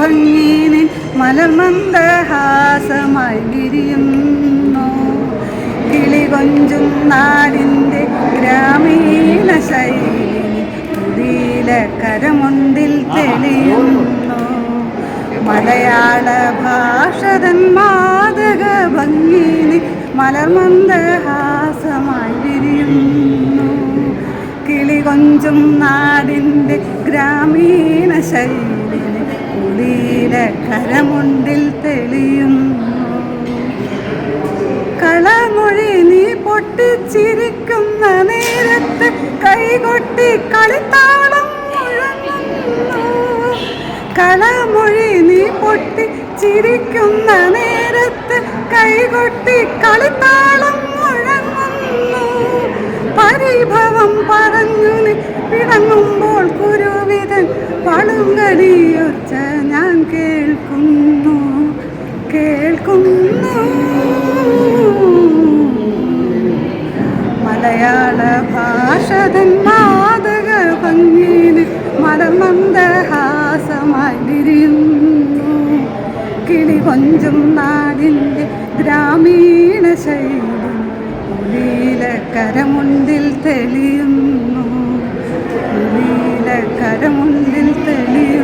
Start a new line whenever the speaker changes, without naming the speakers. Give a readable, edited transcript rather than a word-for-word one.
ഭംഗിനിൻ മലർമന്ദഹാസമായി വിരിയുന്നു. കിളി കൊഞ്ചും നാടിൻ്റെ ഗ്രാമീണ ശൈലി കരമുണ്ടിൽ തെളിയുന്നു. മലയാള ഭാഷതൻ മാതക ഭംഗിനി മലർമന്ദഹാസമായി വിരിയുന്നു. കിളി കൊഞ്ചും നാടിൻ്റെ ഗ്രാമീണ ശൈലി കരമുണ്ടിൽ തെളിയുന്നു. കളമൊഴി നീ പൊട്ടിച്ചിരിക്കുന്ന നേരത്ത് കൈകൊട്ടി കളിത്താളം മുഴങ്ങുന്നു. കളമൊഴി നീ പൊട്ടിച്ചിരിക്കുന്ന നേരത്ത് കൈകൊട്ടി കളിത്താളം മുഴങ്ങുന്നു. പരിഭവം പറഞ്ഞു നീ പിടങ്ങുമ്പോൾ കുരുവിതൻ പളുങ്കടിയൊച്ച ഞാൻ കേൾക്കുന്നു. മലയാള ഭാഷതൻ മാതക ഭംഗിന് മലർമന്ദഹാസമായി വിരിയുന്നു. കിളി കൊഞ്ചും നാടിൻ്റെ ഗ്രാമീണ ശൈലി കരമുണ്ടിൽ തെളിയുന്നു. കരമുണ്ടിൽ തെളിയുന്നു.